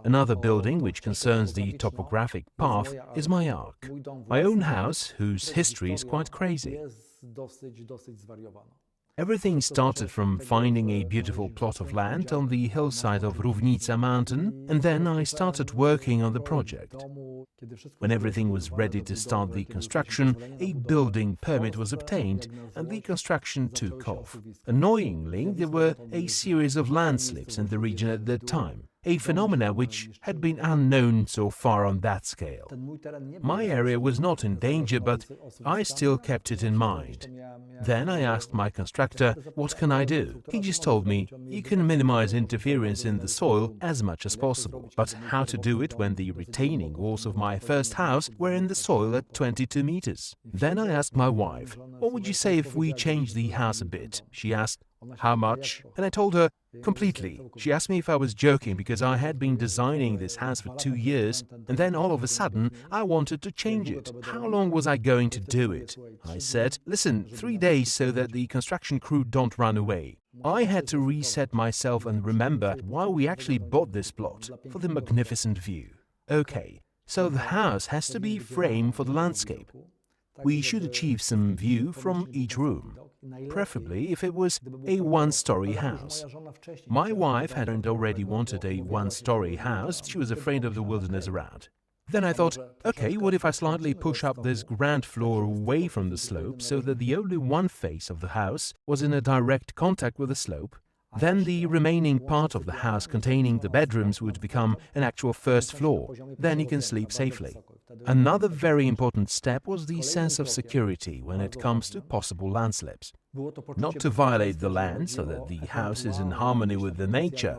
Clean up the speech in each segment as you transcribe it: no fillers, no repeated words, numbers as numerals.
Another building which concerns the topographic path is my ark, my own house, whose history is quite crazy. Everything started from finding a beautiful plot of land on the hillside of Równica mountain, and then I started working on the project. When everything was ready to start the construction, a building permit was obtained and the construction took off. Annoyingly, there were a series of landslips in the region at that time, a phenomena which had been unknown so far on that scale. My area was not in danger, but I still kept it in mind. Then I asked my constructor, what can I do? He just told me, you can minimize interference in the soil as much as possible. But how to do it when the retaining walls of my first house were in the soil at 22 meters? Then I asked my wife, what would you say if we changed the house a bit? She asked, how much? And I told her, completely. She asked me if I was joking because I had been designing this house for 2 years and then all of a sudden I wanted to change it. How long was I going to do it? I said, listen, 3 days so that the construction crew don't run away. I had to reset myself and remember why we actually bought this plot, for the magnificent view. Okay, so the house has to be framed for the landscape. We should achieve some view from each room, preferably if it was a one-story house. My wife had already wanted a one-story house. She was afraid of the wilderness around. Then I thought, okay, what if I slightly push up this ground floor away from the slope so that the only one face of the house was in a direct contact with the slope? Then the remaining part of the house containing the bedrooms would become an actual first floor. Then you can sleep safely. Another very important step was the sense of security when it comes to possible landslips. Not to violate the land so that the house is in harmony with the nature,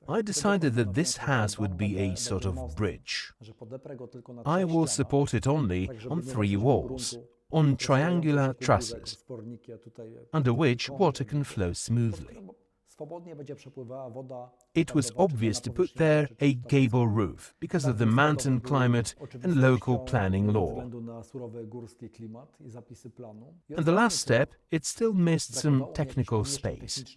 I decided that this house would be a sort of bridge. I will support it only on 3 walls, on triangular trusses, under which water can flow smoothly. It was obvious to put there a gable roof because of the mountain climate and local planning law. And the last step, it still missed some technical space.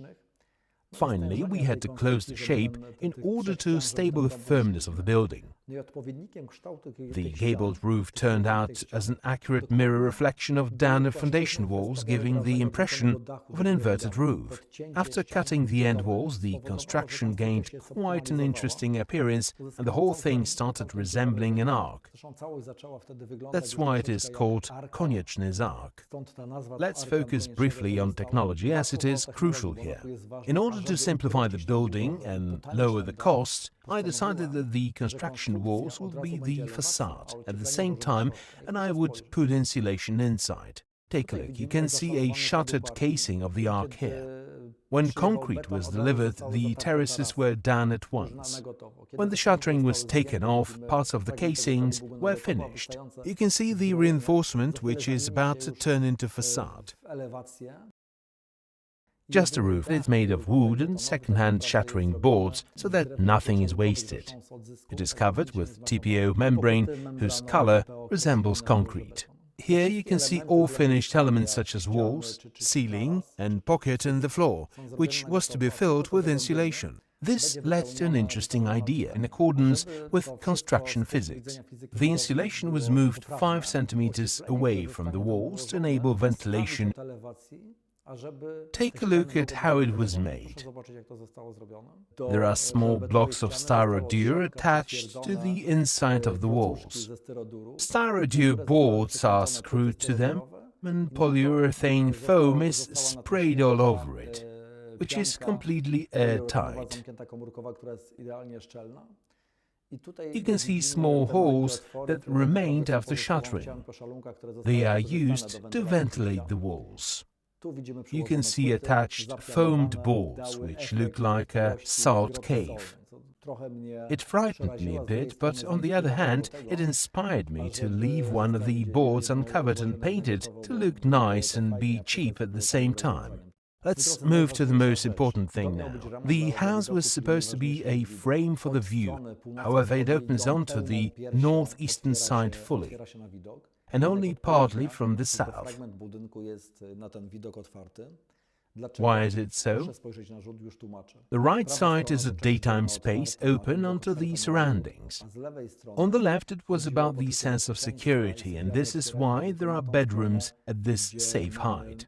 Finally, we had to close the shape in order to stable the firmness of the building. The gabled roof turned out as an accurate mirror reflection of down foundation walls, giving the impression of an inverted roof. After cutting the end walls, the construction gained quite an interesting appearance and the whole thing started resembling an ark. That's why it is called Konieczny's ark. Let's focus briefly on technology as it is crucial here. In order to simplify the building and lower the cost, I decided that the construction walls would be the facade at the same time and I would put insulation inside. Take a look, you can see a shuttered casing of the ark here. When concrete was delivered, the terraces were done at once. When the shuttering was taken off, parts of the casings were finished. You can see the reinforcement which is about to turn into facade. Just a roof is made of wood and second-hand shuttering boards so that nothing is wasted. It is covered with TPO membrane whose color resembles concrete. Here you can see all finished elements such as walls, ceiling and pocket in the floor, which was to be filled with insulation. This led to an interesting idea in accordance with construction physics. The insulation was moved 5 centimeters away from the walls to enable ventilation. Take a look at how it was made. There are small blocks of styrodur attached to the inside of the walls. Styrodur boards are screwed to them and polyurethane foam is sprayed all over it, which is completely airtight. You can see small holes that remained after shuttering. They are used to ventilate the walls. You can see attached foamed boards which look like a salt cave. It frightened me a bit, but on the other hand, it inspired me to leave one of the boards uncovered and painted to look nice and be cheap at the same time. Let's move to the most important thing now. The house was supposed to be a frame for the view. However, it opens onto the northeastern side fully, and only partly from the south. Why is it so? The right side is a daytime space open onto the surroundings. On the left it was about the sense of security, and this is why there are bedrooms at this safe height.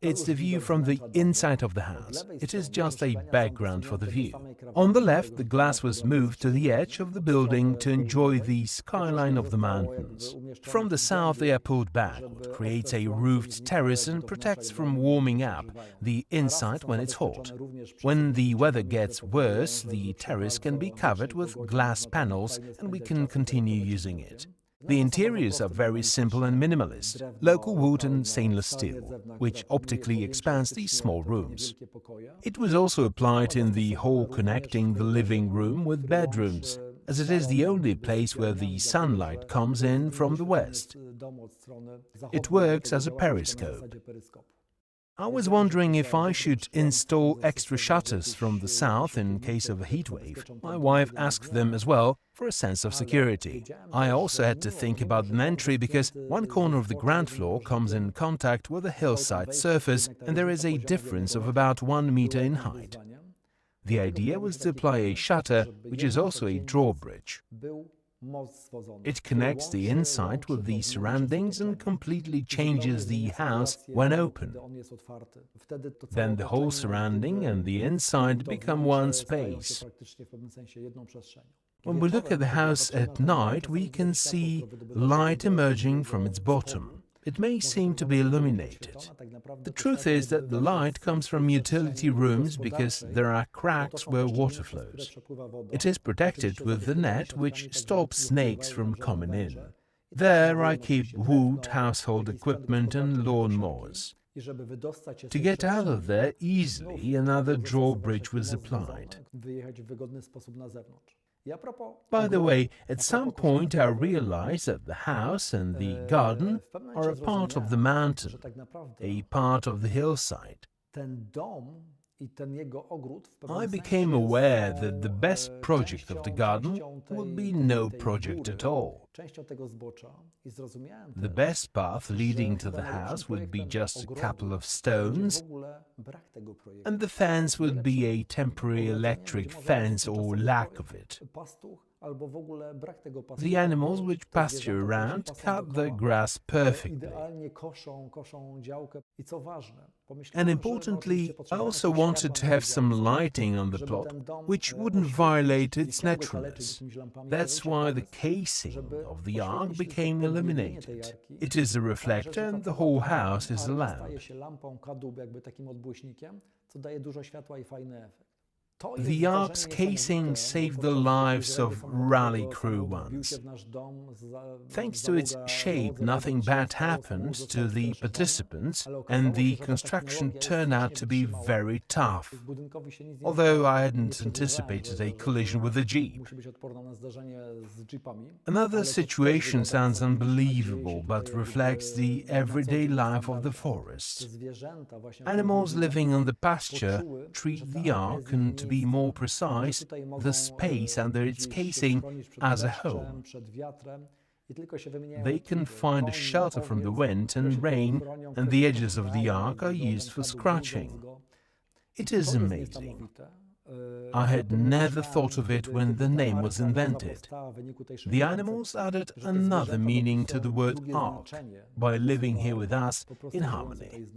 It's the view from the inside of the house. It is just a background for the view. On the left, the glass was moved to the edge of the building to enjoy the skyline of the mountains. From the south, they are pulled back, what creates a roofed terrace and protects from warming up the inside when it's hot. When the weather gets worse, the terrace can be covered with glass panels and we can continue using it. The interiors are very simple and minimalist, local wood and stainless steel, which optically expands these small rooms. It was also applied in the hall connecting the living room with bedrooms, as it is the only place where the sunlight comes in from the west. It works as a periscope. I was wondering if I should install extra shutters from the south in case of a heat wave. My wife asked them as well for a sense of security. I also had to think about an entry because one corner of the ground floor comes in contact with a hillside surface and there is a difference of about 1 meter in height. The idea was to apply a shutter, which is also a drawbridge. It connects the inside with the surroundings and completely changes the house when open. Then the whole surrounding and the inside become one space. When we look at the house at night, we can see light emerging from its bottom. It may seem to be illuminated. The truth is that the light comes from utility rooms because there are cracks where water flows. It is protected with the net which stops snakes from coming in. There I keep wood, household equipment and lawn mowers. To get out of there easily, another drawbridge was applied. By the way, at some point I realized that the house and the garden are a part of the mountain, a part of the hillside. I became aware that the best project of the garden would be no project at all. The best path leading to the house would be just a couple of stones, and the fence would be a temporary electric fence or lack of it. The animals which pasture around cut the grass perfectly. And importantly, I also wanted to have some lighting on the plot, which wouldn't violate its naturalness. That's why the casing of the ark became illuminated. It is a reflector and the whole house is a lamp. The ark's casing saved the lives of rally crew once. Thanks to its shape, nothing bad happened to the participants, and the construction turned out to be very tough, although I hadn't anticipated a collision with a jeep. Another situation sounds unbelievable, but reflects the everyday life of the forest. Animals living on the pasture treat the ark, and to be more precise, the space under its casing, as a home. They can find a shelter from the wind and rain, and the edges of the ark are used for scratching. It is amazing. I had never thought of it when the name was invented. The animals added another meaning to the word ark by living here with us in harmony.